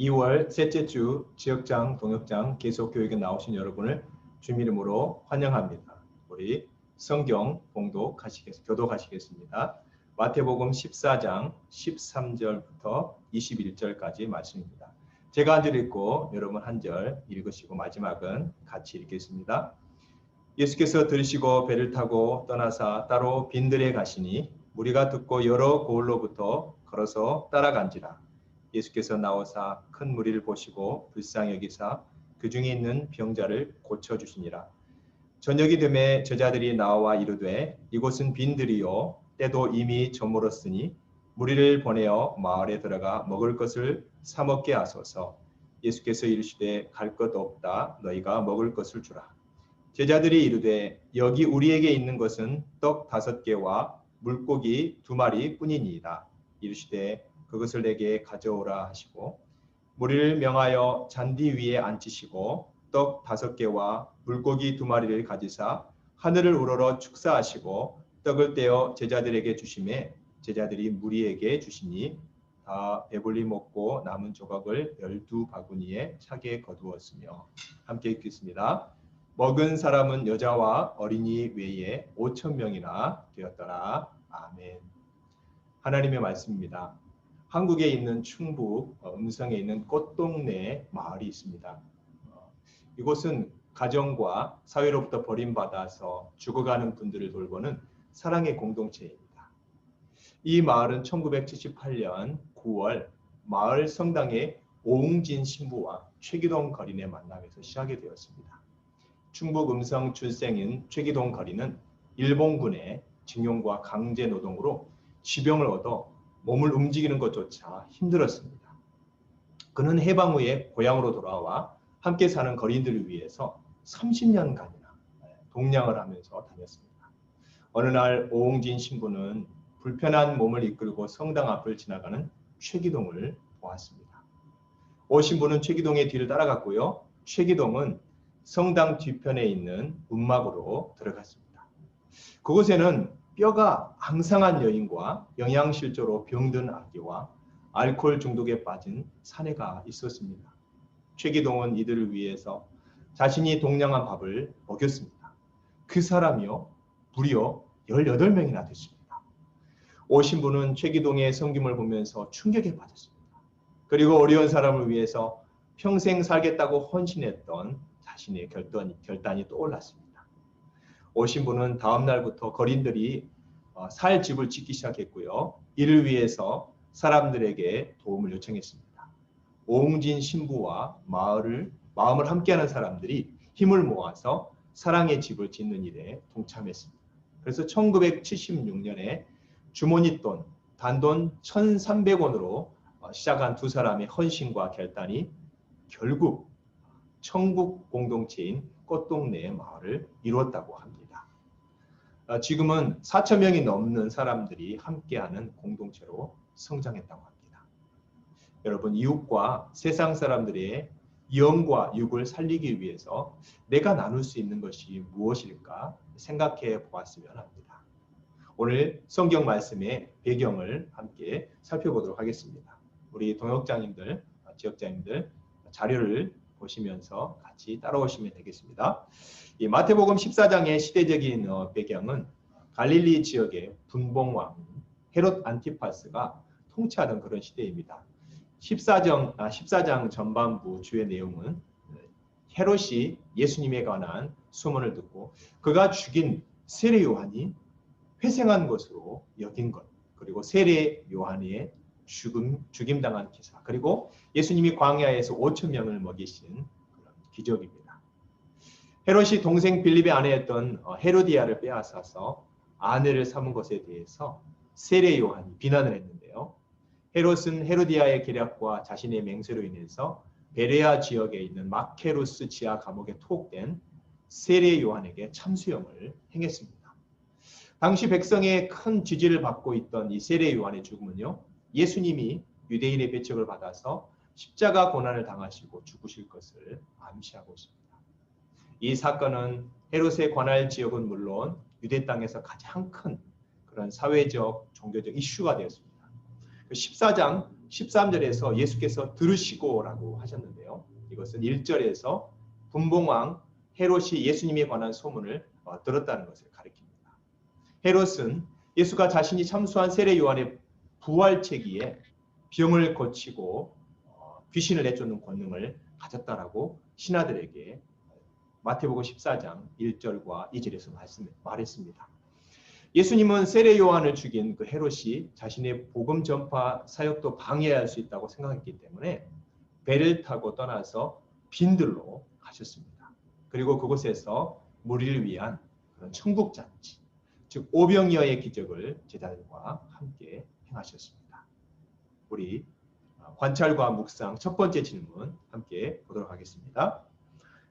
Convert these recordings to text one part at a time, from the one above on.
2월 셋째 주 지역장, 동역장 계속 교육에 나오신 여러분을 주님 이름으로 환영합니다. 우리 성경 교독하시겠습니다. 마태복음 14장 13절부터 21절까지 말씀입니다. 제가 한 절 읽고 여러분 한 절 읽으시고 마지막은 같이 읽겠습니다. 예수께서 들으시고 배를 타고 떠나사 따로 빈들에 가시니 무리가 듣고 여러 고을로부터 걸어서 따라간지라. 예수께서 나오사 큰 무리를 보시고 불쌍히 여기사 그 중에 있는 병자를 고쳐주시니라. 저녁이 되매 제자들이 나와 이르되 이곳은 빈들이요 때도 이미 저물었으니 무리를 보내어 마을에 들어가 먹을 것을 사 먹게 하소서. 예수께서 이르시되 갈 것 없다 너희가 먹을 것을 주라. 제자들이 이르되 여기 우리에게 있는 것은 떡 5개와 물고기 2마리 뿐이니이다. 이르시되 그것을 내게 가져오라 하시고 무리를 명하여 잔디 위에 앉히시고 떡 5개와 물고기 2마리를 가지사 하늘을 우러러 축사하시고 떡을 떼어 제자들에게 주시매 제자들이 무리에게 주시니 다 배불리 먹고 남은 조각을 12바구니에 차게 거두었으며. 함께 읽겠습니다. 먹은 사람은 여자와 어린이 외에 5,000명이나 되었더라. 아멘. 하나님의 말씀입니다. 한국에 있는 충북 음성에 있는 꽃동네 마을이 있습니다. 이곳은 가정과 사회로부터 버림받아서 죽어가는 분들을 돌보는 사랑의 공동체입니다. 이 마을은 1978년 9월 마을 성당의 오웅진 신부와 최기동 거린의 만남에서 시작이 되었습니다. 충북 음성 출생인 최기동 거린은 일본군의 징용과 강제 노동으로 지병을 얻어 몸을 움직이는 것조차 힘들었습니다. 그는 해방 후에 고향으로 돌아와 함께 사는 거린들을 위해서 30년간이나 동량을 하면서 다녔습니다. 어느 날 오웅진 신부는 불편한 몸을 이끌고 성당 앞을 지나가는 최기동을 보았습니다. 오 신부는 최기동의 뒤를 따라갔고요. 최기동은 성당 뒤편에 있는 움막으로 들어갔습니다. 그곳에는 뼈가 앙상한 여인과 영양실조로 병든 아기와 알코올 중독에 빠진 사내가 있었습니다. 최기동은 이들을 위해서 자신이 동량한 밥을 먹였습니다. 그 사람이요 무려 18명이나 됐습니다. 오 신부는 최기동의 섬김을 보면서 충격에 빠졌습니다. 그리고 어려운 사람을 위해서 평생 살겠다고 헌신했던 자신의 결단이 떠올랐습니다. 오 신부는 다음 날부터 거린들이 살 집을 짓기 시작했고요. 이를 위해서 사람들에게 도움을 요청했습니다. 오웅진 신부와 마음을 함께하는 사람들이 힘을 모아서 사랑의 집을 짓는 일에 동참했습니다. 그래서 1976년에 주머니 돈, 단돈 1,300원으로 시작한 두 사람의 헌신과 결단이 결국 천국 공동체인 꽃동네 마을을 이루었다고 합니다. 지금은 4,000명이 넘는 사람들이 함께하는 공동체로 성장했다고 합니다. 여러분, 이웃과 세상 사람들의 영과 육을 살리기 위해서 내가 나눌 수 있는 것이 무엇일까 생각해 보았으면 합니다. 오늘 성경 말씀의 배경을 함께 살펴보도록 하겠습니다. 우리 동역장님들, 지역장님들 자료를 보시면서 같이 따라오시면 되겠습니다. 이 마태복음 14장의 시대적인 배경은 갈릴리 지역의 분봉왕 헤롯 안티파스가 통치하던 그런 시대입니다. 14장 전반부 주의 내용은 헤롯이 예수님에 관한 소문을 듣고 그가 죽인 세례 요한이 회생한 것으로 여긴 것, 그리고 세례 요한의 죽임당한 기사, 그리고 예수님이 광야에서 5,000명을 먹이신 그런 기적입니다. 헤롯이 동생 빌립의 아내였던 헤로디아를 빼앗아서 아내를 삼은 것에 대해서 세례 요한이 비난을 했는데요. 헤롯은 헤로디아의 계략과 자신의 맹세로 인해서 베레아 지역에 있는 마케루스 지하 감옥에 투옥된 세례 요한에게 참수형을 행했습니다. 당시 백성의 큰 지지를 받고 있던 이 세례 요한의 죽음은요, 예수님이 유대인의 배척을 받아서 십자가 고난을 당하시고 죽으실 것을 암시하고 있습니다. 이 사건은 헤롯의 관할 지역은 물론 유대 땅에서 가장 큰 그런 사회적, 종교적 이슈가 되었습니다. 14장 13절에서 예수께서 들으시고라고 하셨는데요. 이것은 1절에서 분봉왕 헤롯이 예수님에 관한 소문을 들었다는 것을 가리킵니다. 헤롯은 예수가 자신이 참수한 세례 요한의 부활체기에 병을 고치고 귀신을 내쫓는 권능을 가졌다라고 신하들에게 마태복음 14장 1절과 2절에서 말했습니다. 예수님은 세례 요한을 죽인 그 헤롯이 자신의 복음 전파 사역도 방해할 수 있다고 생각했기 때문에 배를 타고 떠나서 빈들로 가셨습니다. 그리고 그곳에서 무리를 위한 그런 천국 잔치, 즉 오병이어의 기적을 제자들과 함께 행하셨습니다. 우리 관찰과 묵상 첫 번째 질문 함께 보도록 하겠습니다.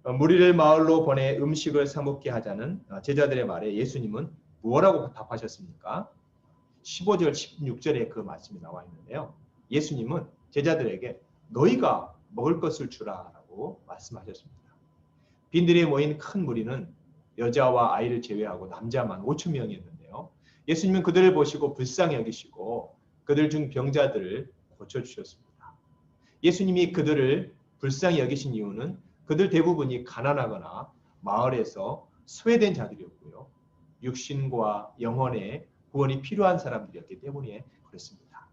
무리를 마을로 보내 음식을 사 먹게 하자는 제자들의 말에 예수님은 무엇라고 답하셨습니까? 15절, 16절에 그 말씀이 나와 있는데요. 예수님은 제자들에게 너희가 먹을 것을 주라라고 말씀하셨습니다. 빈들에 모인 큰 무리는 여자와 아이를 제외하고 남자만 5천 명이었는데요. 예수님은 그들을 보시고 불쌍히 여기시고 그들 중 병자들을 고쳐주셨습니다. 예수님이 그들을 불쌍히 여기신 이유는 그들 대부분이 가난하거나 마을에서 소외된 자들이었고요. 육신과 영혼의 구원이 필요한 사람들이었기 때문에 그렇습니다.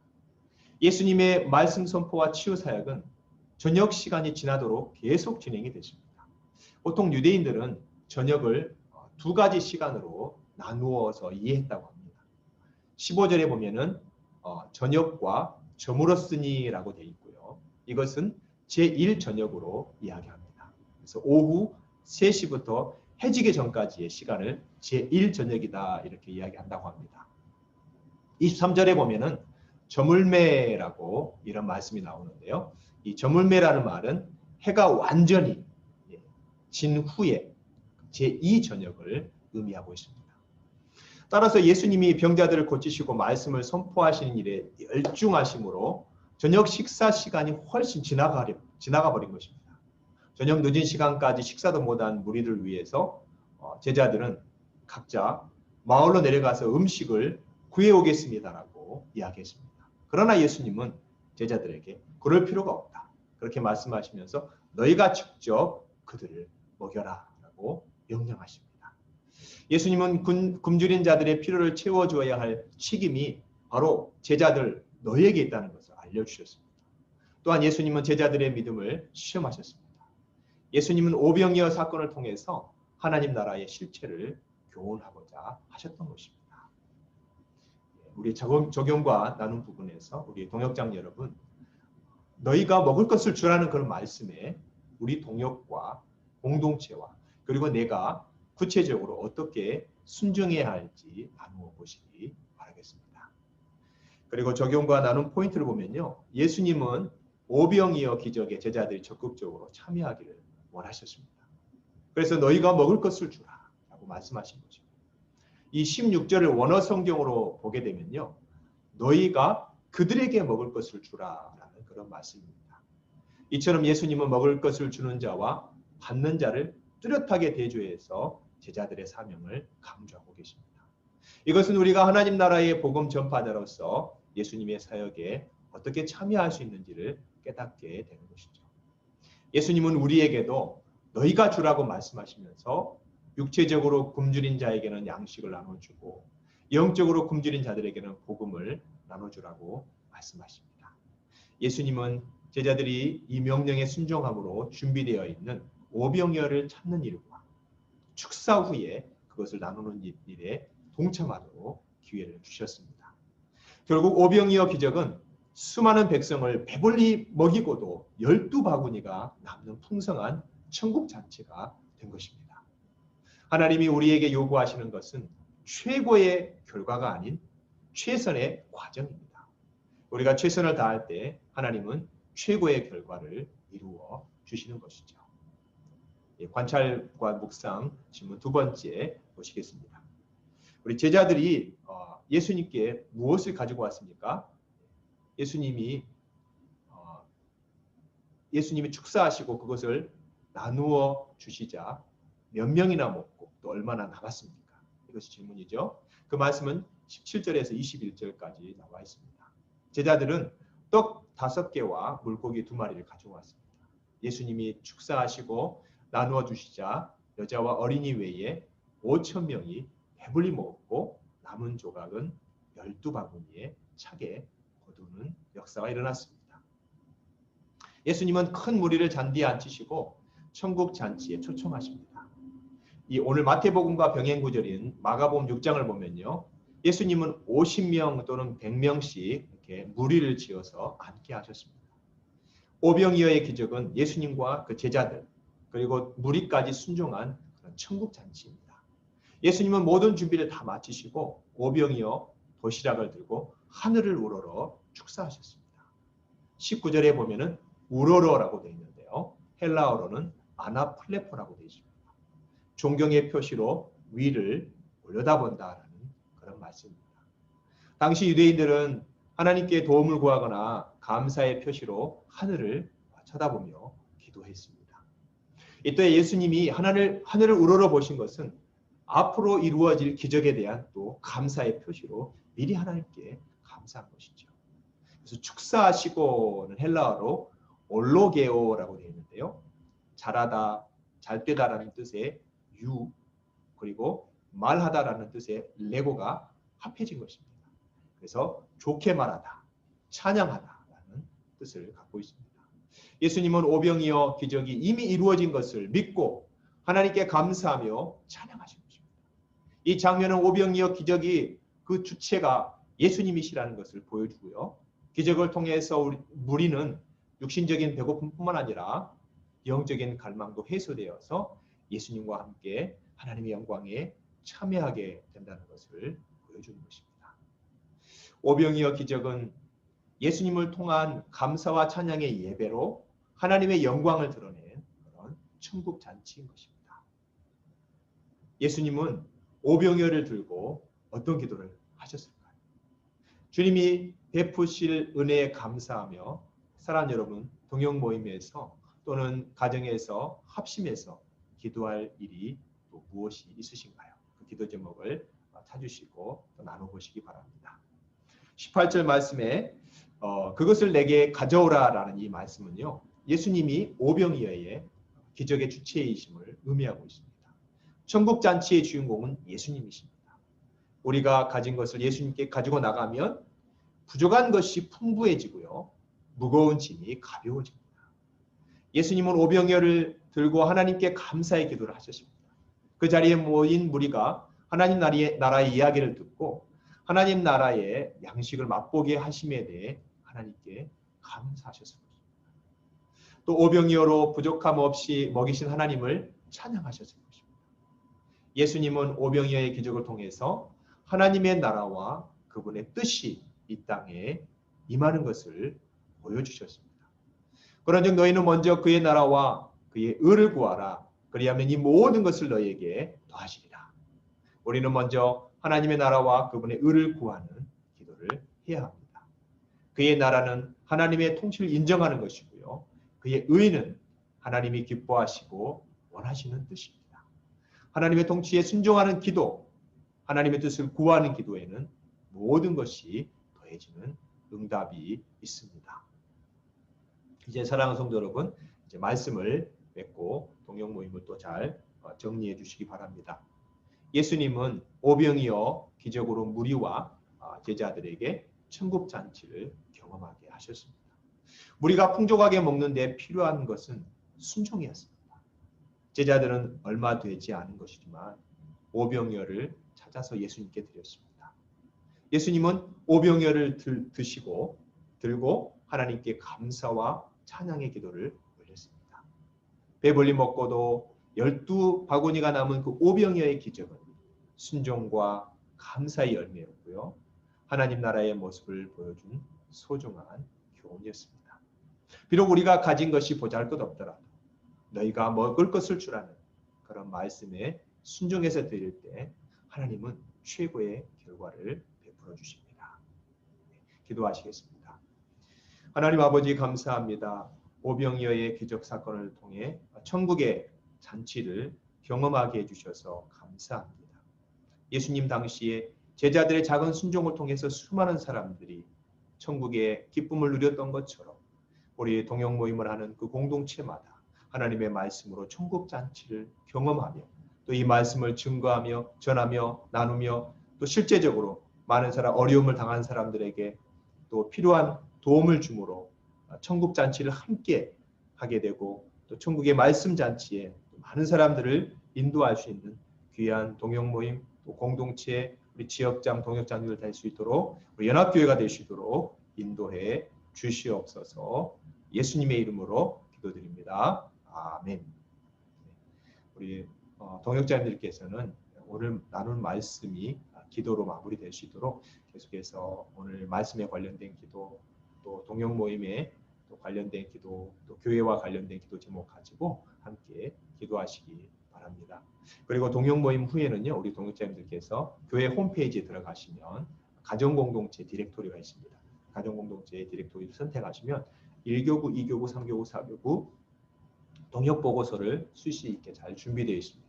예수님의 말씀 선포와 치유 사역은 저녁 시간이 지나도록 계속 진행이 됐습니다. 보통 유대인들은 저녁을 두 가지 시간으로 나누어서 이해했다고 합니다. 15절에 보면은 저녁과 저물었으니라고 되어 있고요. 이것은 제1저녁으로 이야기합니다. 그래서 오후 3시부터 해지기 전까지의 시간을 제1저녁이다 이렇게 이야기한다고 합니다. 23절에 보면은 저물매라고 이런 말씀이 나오는데요. 이 저물매라는 말은 해가 완전히 진 후에 제2저녁을 의미하고 있습니다. 따라서 예수님이 병자들을 고치시고 말씀을 선포하시는 일에 열중하심으로 저녁 식사 시간이 훨씬 지나가 버린 것입니다. 저녁 늦은 시간까지 식사도 못한 무리를 위해서 제자들은 각자 마을로 내려가서 음식을 구해오겠습니다라고 이야기했습니다. 그러나 예수님은 제자들에게 그럴 필요가 없다. 그렇게 말씀하시면서 너희가 직접 그들을 먹여라 라고 명령하십니다. 예수님은 굶주린 자들의 필요를 채워줘야 할 책임이 바로 제자들 너희에게 있다는 것을 알려주셨습니다. 또한 예수님은 제자들의 믿음을 시험하셨습니다. 예수님은 오병이어 사건을 통해서 하나님 나라의 실체를 교훈하고자 하셨던 것입니다. 우리 적용과 나눈 부분에서 우리 동역장 여러분, 너희가 먹을 것을 주라는 그런 말씀에 우리 동역과 공동체와 그리고 내가 구체적으로 어떻게 순종해야 할지 나누어 보시기 바라겠습니다. 그리고 적용과 나눈 포인트를 보면요. 예수님은 오병이어 기적에 제자들이 적극적으로 참여하기를 원하셨습니다. 그래서 너희가 먹을 것을 주라 라고 말씀하신 거죠. 이 16절을 원어 성경으로 보게 되면요. 너희가 그들에게 먹을 것을 주라라는 그런 말씀입니다. 이처럼 예수님은 먹을 것을 주는 자와 받는 자를 뚜렷하게 대조해서 제자들의 사명을 강조하고 계십니다. 이것은 우리가 하나님 나라의 복음 전파자로서 예수님의 사역에 어떻게 참여할 수 있는지를 깨닫게 되는 것이죠. 예수님은 우리에게도 너희가 주라고 말씀하시면서 육체적으로 굶주린 자에게는 양식을 나눠주고 영적으로 굶주린 자들에게는 복음을 나눠주라고 말씀하십니다. 예수님은 제자들이 이 명령에 순종함으로 준비되어 있는 오병이어를 찾는 일과 축사 후에 그것을 나누는 일에 동참하도록 기회를 주셨습니다. 결국 오병이어 기적은 수많은 백성을 배불리 먹이고도 12바구니가 남는 풍성한 천국 잔치가 된 것입니다. 하나님이 우리에게 요구하시는 것은 최고의 결과가 아닌 최선의 과정입니다. 우리가 최선을 다할 때 하나님은 최고의 결과를 이루어 주시는 것이죠. 관찰과 묵상 질문 두 번째 보시겠습니다. 우리 제자들이 예수님께 무엇을 가지고 왔습니까? 예수님이 축사하시고 그것을 나누어 주시자 몇 명이나 먹고 또 얼마나 남았습니까? 이것이 질문이죠. 그 말씀은 17절에서 21절까지 나와 있습니다. 제자들은 떡 5개와 물고기 2마리를 가져왔습니다. 예수님이 축사하시고 나누어 주시자 여자와 어린이 외에 5,000명이 배불리 먹었고 남은 조각은 12바구니에 차게 거두는 역사가 일어났습니다. 예수님은 큰 무리를 잔디에 앉히시고 천국 잔치에 초청하십니다. 이 오늘 마태복음과 병행 구절인 마가복음 6장을 보면요. 예수님은 50명 또는 100명씩 이렇게 무리를 지어서 앉게 하셨습니다. 오병이어의 기적은 예수님과 그 제자들 그리고 무리까지 순종한 그런 천국 잔치입니다. 예수님은 모든 준비를 다 마치시고 오병이어 도시락을 들고 하늘을 우러러 축사하셨습니다. 19절에 보면은 우러러라고 되어 있는데요. 헬라어로는 아나플레포라고 되어 있습니다. 존경의 표시로 위를 올려다본다라는 그런 말씀입니다. 당시 유대인들은 하나님께 도움을 구하거나 감사의 표시로 하늘을 쳐다보며 기도했습니다. 이때 예수님이 하늘을 우러러 보신 것은 앞으로 이루어질 기적에 대한 또 감사의 표시로 미리 하나님께 감사한 것이죠. 그래서 축사하시고는 헬라어로 올로게오라고 되어 있는데요. 잘하다, 잘되다라는 뜻의 유 그리고 말하다라는 뜻의 레고가 합해진 것입니다. 그래서 좋게 말하다, 찬양하다라는 뜻을 갖고 있습니다. 예수님은 오병이어 기적이 이미 이루어진 것을 믿고 하나님께 감사하며 찬양하신 것입니다. 이 장면은 오병이어 기적이 그 주체가 예수님이시라는 것을 보여주고요. 기적을 통해서 무리는 육신적인 배고픔뿐만 아니라 영적인 갈망도 해소되어서 예수님과 함께 하나님의 영광에 참여하게 된다는 것을 보여주는 것입니다. 오병이어 기적은 예수님을 통한 감사와 찬양의 예배로 하나님의 영광을 드러낸 그런 천국 잔치인 것입니다. 예수님은 오병이어를 들고 어떤 기도를 하셨을까요? 주님이 베푸실 은혜에 감사하며 사랑하는 여러분, 동역 모임에서 또는 가정에서 합심해서 기도할 일이 또 무엇이 있으신가요? 그 기도 제목을 찾으시고 또 나눠보시기 바랍니다. 18절 말씀에 그것을 내게 가져오라라는 이 말씀은요. 예수님이 오병이어의 기적의 주체이심을 의미하고 있습니다. 천국 잔치의 주인공은 예수님이십니다. 우리가 가진 것을 예수님께 가지고 나가면 부족한 것이 풍부해지고요. 무거운 짐이 가벼워집니다. 예수님은 오병이어를 들고 하나님께 감사의 기도를 하셨습니다. 그 자리에 모인 무리가 하나님 나라의 이야기를 듣고 하나님 나라의 양식을 맛보게 하심에 대해 하나님께 감사하셨습니다. 또 오병이어로 부족함 없이 먹이신 하나님을 찬양하셨을 것입니다. 예수님은 오병이어의 기적을 통해서 하나님의 나라와 그분의 뜻이 이 땅에 임하는 것을 보여주셨습니다. 그런즉 너희는 먼저 그의 나라와 그의 의를 구하라. 그리하면 이 모든 것을 너희에게 더하시리라. 우리는 먼저 하나님의 나라와 그분의 의를 구하는 기도를 해야 합니다. 그의 나라는 하나님의 통치를 인정하는 것이고요. 그의 의는 하나님이 기뻐하시고 원하시는 뜻입니다. 하나님의 통치에 순종하는 기도, 하나님의 뜻을 구하는 기도에는 모든 것이 더해지는 응답이 있습니다. 이제 사랑하는 성도 여러분, 이제 말씀을 맺고 동역 모임을 또 잘 정리해 주시기 바랍니다. 예수님은 오병이어 기적으로 무리와 제자들에게 천국 잔치를 경험하게 하셨습니다. 무리가 풍족하게 먹는 데 필요한 것은 순종이었습니다. 제자들은 얼마 되지 않은 것이지만 오병이어를 찾아서 예수님께 드렸습니다. 예수님은 오병이어를 들고 하나님께 감사와 찬양의 기도를 올렸습니다. 배불리 먹고도 12바구니가 남은 그 오병이어의 기적은 순종과 감사의 열매였고요. 하나님 나라의 모습을 보여준 소중한 교훈이었습니다. 비록 우리가 가진 것이 보잘것없더라도 너희가 먹을 것을 주라는 그런 말씀에 순종해서 드릴 때 하나님은 최고의 결과를 베풀어 주십니다. 기도하시겠습니다. 하나님 아버지 감사합니다. 오병이어의 기적 사건을 통해 천국의 잔치를 경험하게 해주셔서 감사합니다. 예수님 당시에 제자들의 작은 순종을 통해서 수많은 사람들이 천국의 기쁨을 누렸던 것처럼 우리 동역 모임을 하는 그 공동체마다 하나님의 말씀으로 천국 잔치를 경험하며 또 이 말씀을 증거하며 전하며 나누며 또 실제적으로 많은 사람 어려움을 당한 사람들에게 또 필요한 도움을 주므로 천국 잔치를 함께 하게 되고 또 천국의 말씀 잔치에 많은 사람들을 인도할 수 있는 귀한 동역 모임 또 공동체 우리 지역장 동역장들 될 수 있도록 우리 연합교회가 될 수 있도록 인도해 주시옵소서. 예수님의 이름으로 기도드립니다. 아멘. 우리 동역자님들께서는 오늘 나눈 말씀이 기도로 마무리될 수 있도록 계속해서 오늘 말씀에 관련된 기도 또 동역 모임에 또 관련된 기도 또 교회와 관련된 기도 제목 가지고 함께 기도하시기 바랍니다. 그리고 동역 모임 후에는요 우리 동역자님들께서 교회 홈페이지에 들어가시면 가정공동체 디렉토리가 있습니다. 가정공동체 디렉토리를 선택하시면 1교구, 2교구, 3교구, 4교구 동역 보고서를 수시 있게 잘 준비되어 있습니다.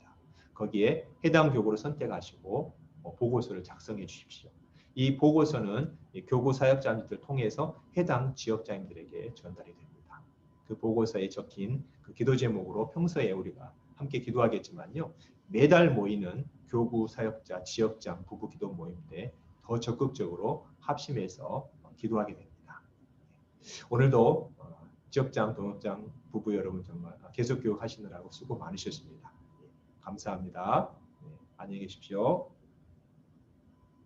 거기에 해당 교구를 선택하시고 보고서를 작성해 주십시오. 이 보고서는 교구 사역자님들을 통해서 해당 지역자님들에게 전달이 됩니다. 그 보고서에 적힌 그 기도 제목으로 평소에 우리가 함께 기도하겠지만요. 매달 모이는 교구 사역자 지역장 부부 기도 모임 때 더 적극적으로 합심해서 기도하게 됩니다. 오늘도 지역장, 동역장 부부 여러분 정말 계속 교육하시느라고 수고 많으셨습니다. 감사합니다. 안녕히 계십시오.